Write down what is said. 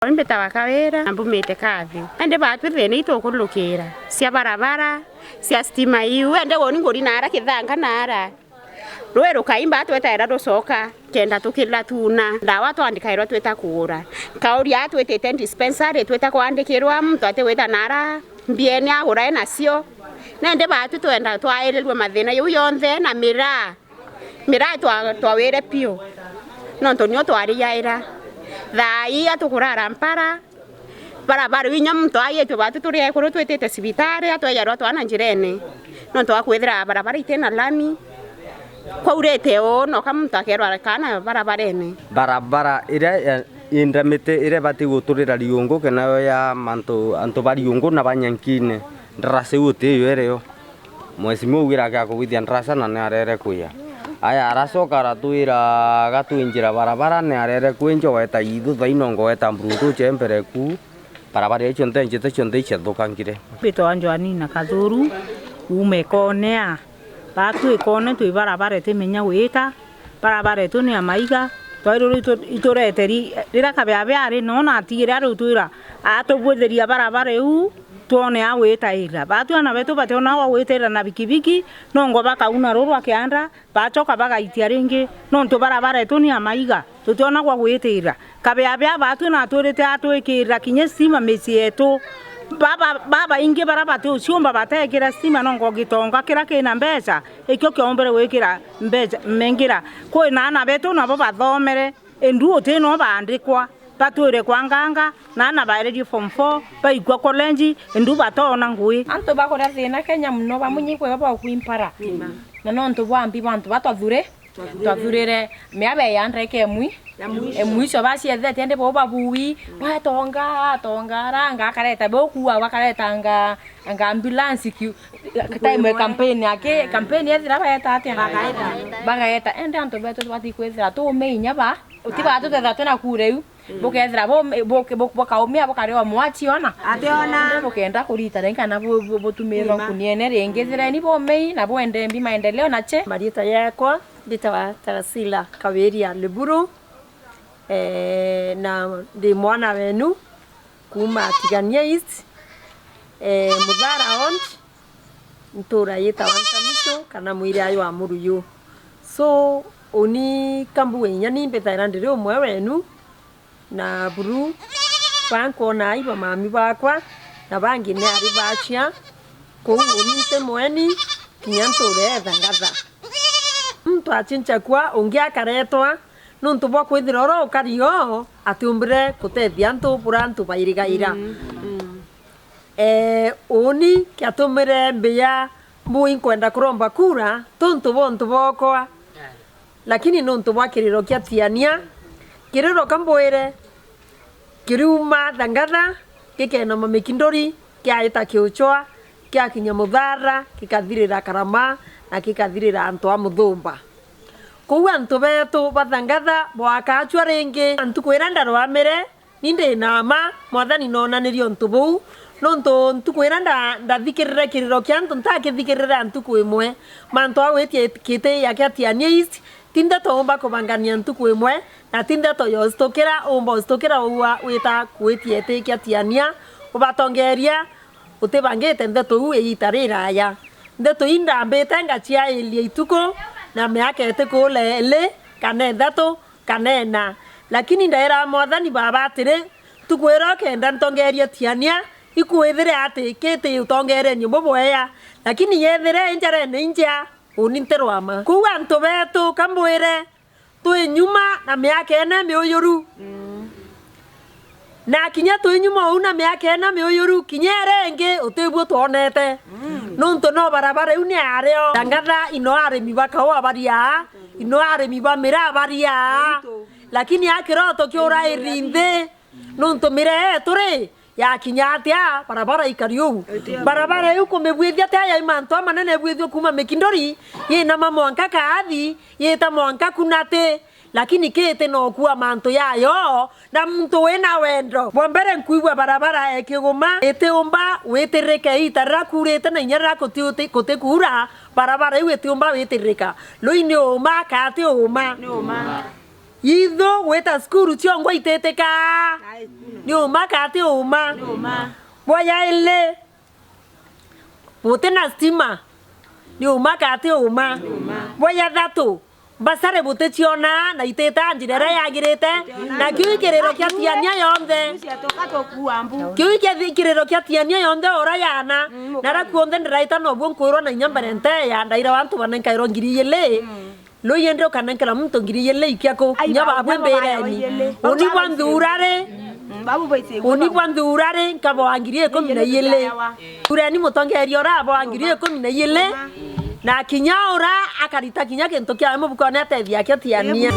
Mbetaga kawira na mbumite kathi ende batu thini itukulukira cia barabara cia stima iu ende goni nguri nara kithanga nara rwe rukaimba twetera rucoka kenda tukira tuna ndawa twandikairwo tweta kugura kauria twetete dispensary tweta kwandikirwa muntu ate weta nara mbieni agura nacio nende batu twenda twairirwe mathina iu yonthe na mira twawire pio no ntonyo twari yaira thai atukurara mpara barabara winya muntu ayetu batu turi ekuru twetete cibitari atweyarwa twana njirene no twakwithira barabara itena lami kwaurete no kamuntu akerwa kana barabara ire indamite ire bati guturira riungu kenayo ya antu bariungu na banyankine ndrase uti yereo mwezi mugira ka kuwithia ndrasa na ne arere kuya aya aracoka aratuira gatuinjira barabara ne arere kwinjo weta ithu thainongo weta mbrundu chembere ku barabara icio ntenjete cio ndeiche thukangire bito anjwani na kathuru ume konea batu ikone tu barabara temenya wita barabara tu ni amaiga twairo itoreteri rira kabe ari nona atire ari tuira atobwetheria barabara u tuone aweta ira batu ana betu batona wa wetera na bikibiki nongo bakauna roro akianda bachoka bagaitia ringi nonto barabara tu ni amaiga tutuona kwa wetera kabe batu na turete atwekira kinye sima mesi yetu baba inge barabara tu ciomba batekira sima nongo gitonga kira kina mbeca ikyo kiombere wekira mbeca mengira ko nana betu nabo bathomere endu teno bandikwa batwire kwa nganga nana baeredio form 4 baigwa college endu batona ngui anto bakora thina Kenya muno bamunyikwe baba kuimpara na nonto bwambi bantu batwathure twathurire miabe yandreke emui so basiethe tende bo babui watonga ranga kareta bokuwa wakareta anga ambulance ki time campaign yake campaign yethira bayeta ate bagaeta ende anto beto twatikwethira tu meinya ba utiba tuthetha tena kureu bukethira bo kaumia bokarewa mwachiona ationa bukenda kurita renga na botumira kuniene rengethira ni bo mei na bo ende mbi maendeleo na che Marita yakwa bitawa Tarasila Kaweria Leburu na ndi mwana wenu kuma Tigania East Mudhara on ntura yeta wansamicho kana mwiri ayo amuruyo so oni kambu nyani betaira ndire umwe wenu na buru banko na iba mami bakwa na bangi ne ari bachia ko uninte mweni kinyantore thangatha mtu achincha kwa ongia karetwa nuntu bwa kwithira ro kario atumbire kutethia ntu burantu bairigaira oni kiatumire mbia mui kwenda kuromba kura tuntu bontu bokwa lakini nuntu bwa kiriro kiatiania kiriro kamboire kiruma thangatha kikena mamikindori kiaita kiuchwa kia kinya Mudhara kikathirira Karama na kikathirira antu a Muthumba kou antu betu bathangatha bwakachwa ringi antu kwira ndarwa mere ninde nama mwathani nonanirio ntu buu nonto ntukwira ndathikirira kiriro kia antu ntakithikirira antu kwimwe mantu awetie kite yake atiania East tinda tomba kubangania ntu kwimwe na tinda to yostokera ombo stokera uwa wita kwetie teke atiania ubatongeria utebangete ndeto eitarira ya ndeto inda mbete ngachia elia ituko na miaka eteko lele kana ndeto kanena lakini ndaira mwathani baba atire tukwira kenda ntongeria tiania ikwethire ati kete utongere nyumbo boya lakini yethire njare ninja uninterwama ku antu betu kambwire tu nyuma na miaka ena mioyuru na kinya tu nyuma una miaka ena mioyuru kinyerenge utebwo tuonete nonto no barabara uni areo tangatha ino are mibaka wa baria ino are mibamira baria lakini akiroto kiora irinde nonto mire tore ya kinyatia barabara ikariu barabara yuko mebwethia ta ya imanto manene bwethio kuma mekindori ye na mamwanka kaadhi ye ta mwanka kunate lakini kete no kuwa manto yayo na mtu wena wendo bombere nkuigwa barabara ekiguma eteomba wetereka itara kurete na nyara kote barabara iwe teomba wetereka loine oma kate oma itho weta skuru ciongo iteteka ni uma kati uma boya ile butena stima ni uma kati uma boya thatu basare bote ciona na iteta njirera yagirite na kiu kirero kia tiania yonthe kiu kirero kia tiania yonthe ora yana nara kuonde ndiraita no bwo nkwirwo na inyambare nteya ndaira wantu banenkairo ngiri yele lo yende okanenkera muntu ngiri yele ikiako nyaba bwembereni oni bwandurare oni bwandurare nkabo angirie ko mina yele urani mutongeria ora abo angirie ko mina yele na kinyaura akarita kinya kento kia mu bukone atethia kia tiania